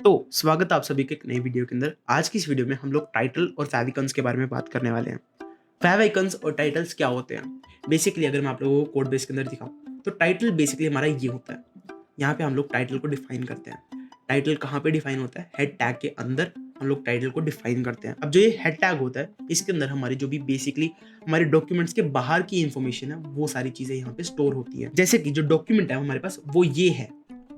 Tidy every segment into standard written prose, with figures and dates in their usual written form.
तो स्वागत है आप सभी के एक नई वीडियो के अंदर। आज की इस वीडियो में हम लोग टाइटल और फेविकन्स के बारे में बात करने वाले हैं। फेविकन्स और टाइटल्स क्या होते हैं? बेसिकली अगर मैं आप लोगों को कोड बेस के अंदर दिखाऊं तो टाइटल बेसिकली हमारा ये होता है। यहाँ पे हम लोग टाइटल को डिफाइन करते हैं। टाइटल कहाँ पे डिफाइन होता है? हेड टैग के अंदर हम लोग टाइटल को डिफाइन करते हैं। अब जो ये हेड टैग होता है इसके अंदर हमारी जो भी बेसिकली हमारे डॉक्यूमेंट्स के बाहर की इंफॉर्मेशन है वो सारी चीजें यहाँ पे स्टोर होती है। जैसे कि जो डॉक्यूमेंट है हमारे पास वो ये है,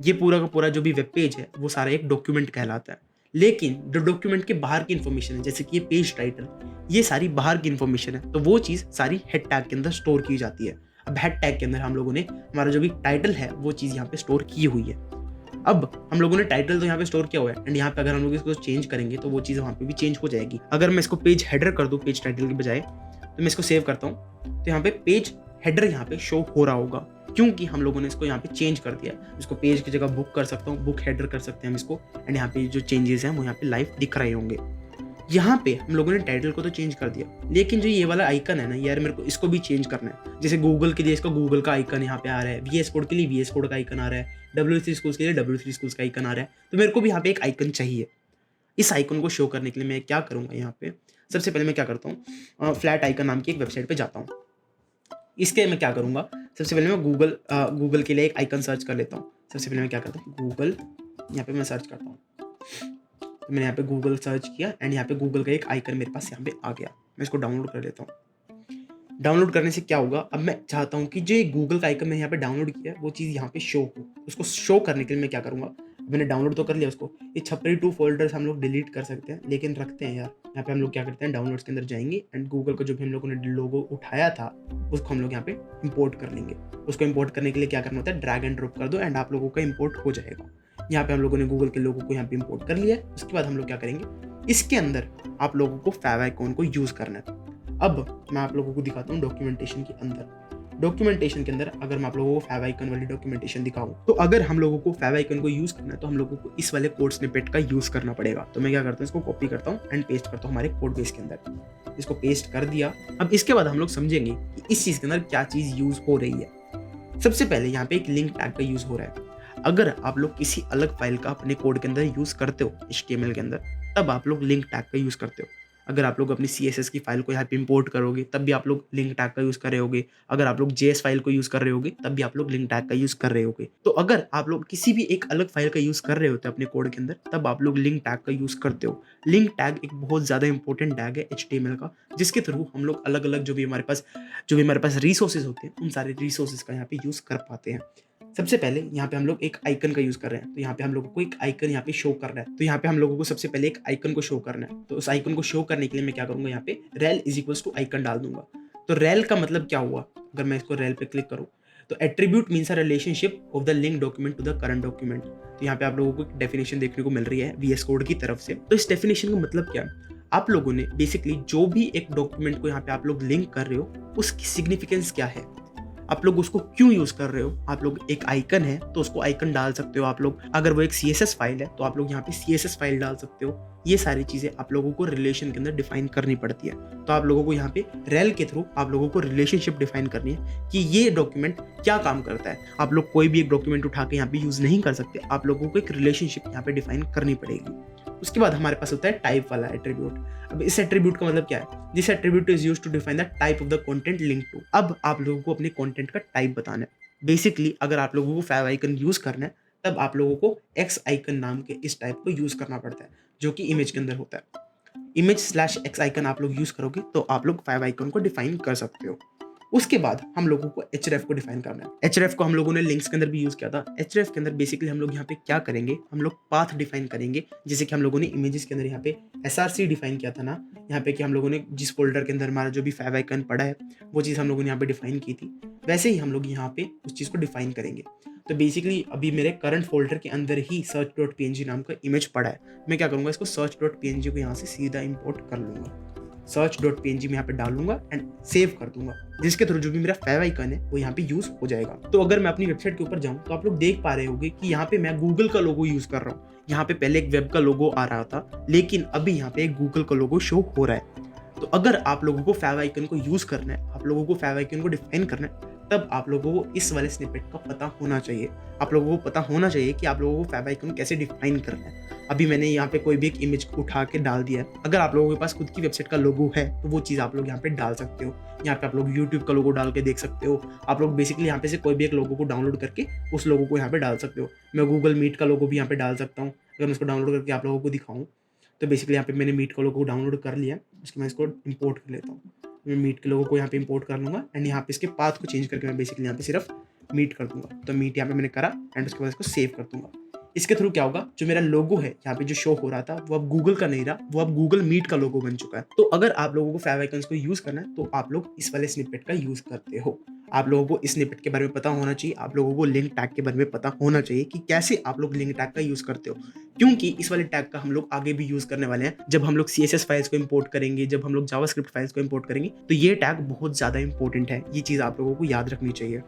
ये पूरा का पूरा जो भी वेब पेज है वो सारा एक डॉक्यूमेंट कहलाता है। लेकिन जो डॉक्यूमेंट के बाहर की इंफॉर्मेशन है जैसे कि ये पेज टाइटल, ये सारी बाहर की इंफॉर्मेशन है, तो वो चीज सारी हेड टैग के अंदर स्टोर की जाती है। अब हेड टैग के अंदर हम लोगों ने हमारा जो भी टाइटल है वो चीज यहाँ पे स्टोर की हुई है। अब हम लोगों ने टाइटल तो यहाँ पे स्टोर किया हुआ है एंड यहाँ पे अगर हम लोग इसको चेंज करेंगे तो वो चीज़ वहाँ पे भी चेंज हो जाएगी। अगर मैं इसको पेज हेडर कर दूँ पेज टाइटल के बजाय, तो मैं इसको सेव करता हूँ तो यहाँ पे पेज हेडर यहाँ पे शो हो रहा होगा क्योंकि हम लोगों ने इसको यहाँ पे चेंज कर दिया। इसको पेज की जगह बुक कर सकता हूँ, बुक हेडर कर सकते हैं हम इसको एंड यहाँ पे जो चेंजेस हैं वो यहाँ पे लाइव दिख रहे होंगे। यहाँ पे हम लोगों ने टाइटल को तो चेंज कर दिया, लेकिन जो ये वाला आइकन है ना यार, मेरे को इसको भी चेंज करना है। जैसे गूगल के लिए इसका गूगल का आइकन यहाँ पे आ रहा है, VS कोड के लिए VS कोड का आइकन आ रहा है, W3 स्कूल्स के लिए W3 स्कूल्स का आइकन आ रहा है, तो मेरे को भी यहाँ पे एक आइकन चाहिए। इस आइकन को शो करने के लिए मैं क्या करूँगा, यहाँ पे सबसे पहले मैं क्या करता हूँ, फ्लैट आइकन नाम की एक वेबसाइट पर जाता हूँ। इसके मैं क्या करूँगा, सबसे पहले मैं गूगल के लिए एक आइकन सर्च कर लेता हूँ। सबसे पहले मैं क्या करता हूँ, गूगल यहाँ पे मैं सर्च करता हूँ। तो मैंने यहाँ पे गूगल सर्च किया एंड यहाँ पे गूगल का एक आइकन मेरे पास यहाँ पे आ गया। मैं इसको डाउनलोड कर लेता हूँ। डाउनलोड करने से क्या होगा, अब मैं चाहता हूँ कि जो ये गूगल का आइकन मैंने यहाँ पे डाउनलोड किया है वो चीज़ यहाँ पे शो हो। उसको शो करने के लिए मैं क्या करूँगा, मैंने डाउनलोड तो कर लिया उसको, ये छपरी 2 फोल्डर्स हम लोग डिलीट कर सकते हैं, लेकिन रखते हैं यार। यहाँ पे हम लोग क्या करते हैं, डाउनलोड्स के अंदर जाएंगे एंड गूगल का जो भी हम लोगों ने लोगो उठाया था उसको हम लोग यहाँ पे इंपोर्ट कर लेंगे। उसको इंपोर्ट करने के लिए क्या करना होता है, ड्रैग एंड ड्रॉप कर दो एंड आप लोगों का इंपोर्ट हो जाएगा। यहाँ पे हम लोगों ने गूगल के लोगों को यहाँ पे इंपोर्ट कर लिया है। उसके बाद हम लोग क्या करेंगे, इसके अंदर आप लोगों को फेविकॉन को यूज करना है। अब मैं आप लोगों को दिखाता हूँ डॉक्यूमेंटेशन के अंदर। डॉक्यूमेंटेशन के अंदर अगर मैं आप लोगों को फेविकॉन वाली डॉक्यूमेंटेशन दिखाऊं, तो अगर हम लोगों को फेविकॉन को यूज करना है तो हम लोगों को इस वाले कोड स्निपेट का यूज करना पड़ेगा। तो मैं क्या करता हूँ, इसको कॉपी करता हूँ एंड पेस्ट करता हूँ हमारे कोड बेस के अंदर। इसको पेस्ट कर दिया। अब इसके बाद हम लोग समझेंगे कि इस चीज के अंदर क्या चीज यूज हो रही है। सबसे पहले यहाँ पे एक लिंक टैग का यूज हो रहा है। अगर आप लोग किसी अलग फाइल का अपने कोड के अंदर यूज करते हो HTML के अंदर, तब आप लोग लिंक टैग का यूज करते हो। अगर आप लोग अपनी CSS की फाइल को यहाँ पे इंपोर्ट करोगे तब भी आप लोग लिंक टैग का यूज कर रहे होगे। अगर आप लोग JS फाइल को यूज कर रहे होगे तब भी आप लोग लिंक टैग का यूज कर रहे होगे। तो अगर आप लोग किसी भी एक अलग फाइल का यूज कर रहे होते हैं अपने कोड के अंदर, तब आप लोग लिंक टैग का यूज करते हो। लिंक टैग एक बहुत ज्यादा इंपॉर्टेंट टैग है HTML का, जिसके थ्रू हम लोग अलग अलग जो भी हमारे पास रिसोर्सेज होते हैं उन सारे रिसोर्सेज का यहाँ पे यूज कर पाते हैं। सबसे पहले यहाँ पे हम लोग एक आइकन का यूज कर रहे हैं, तो यहाँ पे हम लोगों को एक आइकन यहाँ पे शो करना है। तो यहाँ पे हम लोगों को सबसे पहले एक आइकन को शो करना है। तो उस आइकन को शो करने के लिए मैं क्या करूंगा, यहाँ पे rel is equals to icon डाल दूंगा। तो रेल का मतलब क्या हुआ, अगर मैं इसको रेल पे क्लिक करूँ तो attribute means a relationship of the link document to the current document. तो यहाँ पे आप लोगों को डेफिनेशन देखने को मिल रही है VS कोड की तरफ से। तो इस डेफिनेशन का मतलब क्या है, आप लोगों ने बेसिकली जो भी एक डॉक्यूमेंट को यहाँ पे आप लोग लिंक कर रहे हो उसकी सिग्निफिकेंस क्या है, आप लोग उसको क्यों यूज कर रहे हो। आप लोग एक आइकन है तो उसको आइकन डाल सकते हो आप लोग, अगर वो एक CSS फाइल है तो आप लोग यहाँ पे CSS फाइल डाल सकते हो। ये सारी चीजें आप लोगों को रिलेशन के अंदर डिफाइन करनी पड़ती है। तो आप लोगों को यहाँ पे रेल के थ्रू आप लोगों को रिलेशनशिप डिफाइन करनी है कि ये डॉक्यूमेंट क्या काम करता है। आप लोग कोई भी एक डॉक्यूमेंट उठा के यहाँ पे यूज नहीं कर सकते, आप लोगों को एक रिलेशनशिप यहाँ पे डिफाइन करनी पड़ेगी। उसके बाद हमारे पास होता है टाइप वाला एट्रीब्यूट। अब इस एट्रीब्यूट का मतलब क्या है, this attribute is used to define the type of the content link to. अब आप लोगों को अपने कंटेंट का टाइप बताना है। बेसिकली अगर आप लोगों को फेविकॉन यूज करना है तब आप लोगों को X आइकन नाम के इस टाइप को यूज करना पड़ता है, जो कि इमेज के अंदर होता है। image/X आइकन आप लोग यूज करोगे तो आप लोग फेविकॉन को डिफाइन कर सकते हो। उसके बाद हम लोगों को href को डिफाइन करना है। href को हम लोगों ने लिंक्स के अंदर भी यूज किया था। href के अंदर बेसिकली हम लोग यहाँ पे क्या करेंगे, हम लोग पाथ डिफाइन करेंगे। जैसे कि हम लोगों ने इमेजेस के अंदर यहाँ पे SRC डिफाइन किया था ना, यहाँ पे कि हम लोगों ने जिस फोल्डर के अंदर हमारा जो भी फेविकॉन पड़ा है वो चीज़ हम लोगों ने यहाँ पे डिफाइन की थी, वैसे ही हम लोग यहाँ पे उस चीज़ को डिफाइन करेंगे। तो बेसिकली अभी मेरे करंट फोल्डर के अंदर ही search.png नाम का इमेज पड़ा है। मैं क्या करूँगा, इसको search.png को यहाँ से सीधा इंपोर्ट कर लूँगा, search.png में यहाँ पे डालूंगा एंड सेव कर दूंगा, जिसके थ्रू जो भी मेरा फेविकॉन है वो यहाँ पे यूज हो जाएगा। तो अगर मैं अपनी वेबसाइट के ऊपर जाऊँ तो आप लोग देख पा रहे होंगे कि यहाँ पे मैं गूगल का लोगो यूज कर रहा हूँ। यहाँ पे पहले एक वेब का लोगो आ रहा था, लेकिन अभी यहाँ पे एक गूगल का लोगो शो हो रहा है। तो अगर आप लोगों को फेविकॉन को यूज करना है, आप लोगों को फेविकॉन को डिफाइन करना है, तब आप लोगों को इस वाले स्निपेट का पता होना चाहिए। आप लोगों को पता होना चाहिए कि आप लोगों को फेविकॉन कैसे डिफाइन करना है। अभी मैंने यहाँ पे कोई भी एक इमेज उठा के डाल दिया है। अगर आप लोगों के पास खुद की वेबसाइट का लोगो है तो वो चीज़ आप लोग यहाँ पे डाल सकते हो। यहाँ पे आप लोग यूट्यूब का लोगो डाल के देख सकते हो। आप लोग बेसिकली यहाँ पे से कोई भी एक लोगो को डाउनलोड करके उस लोगो को यहाँ पे डाल सकते हो। मैं गूगल मीट का लोगो भी यहाँ पे डाल सकता हूँ। अगर मैं उसको डाउनलोड करके आप लोगों को दिखाऊँ तो बेसिकली यहाँ पे मैंने मीट का लोगो डाउनलोड कर लिया। उसके मैं इसको इंपोर्ट कर लेता हूँ। मैं मीट के लोगो को यहाँ पे इंपोर्ट कर लूँगा एंड यहाँ पे इसके पाथ को चेंज करके मैं बेसिकली यहाँ पे सिर्फ मीट कर दूंगा। तो मीट यहाँ पे मैंने करा एंड उसके बाद इसको सेव कर दूंगा। इसके थ्रू क्या होगा, जो मेरा लोगो है यहाँ पे जो शो हो रहा था वो अब गूगल का नहीं रहा, वो अब गूगल मीट का लोगो बन चुका है। तो अगर आप लोगों को फेविकॉन्स को यूज करना है तो आप लोग इस वाले स्निपेट का यूज करते हो। आप लोगों को इस स्निपेट के बारे में पता होना चाहिए। आप लोगों को लिंक टैग के बारे में पता होना चाहिए कि कैसे आप लोग लिंक टैग का यूज करते हो, क्योंकि इस वाले टैग का हम लोग आगे भी यूज करने वाले हैं। जब हम लोग CSS फाइल्स को इंपोर्ट करेंगे, जब हम लोग जावास्क्रिप्ट फाइल्स को इंपोर्ट करेंगे, तो ये टैग बहुत ज्यादा इंपॉर्टेंट है। ये चीज आप लोगों को याद रखनी चाहिए।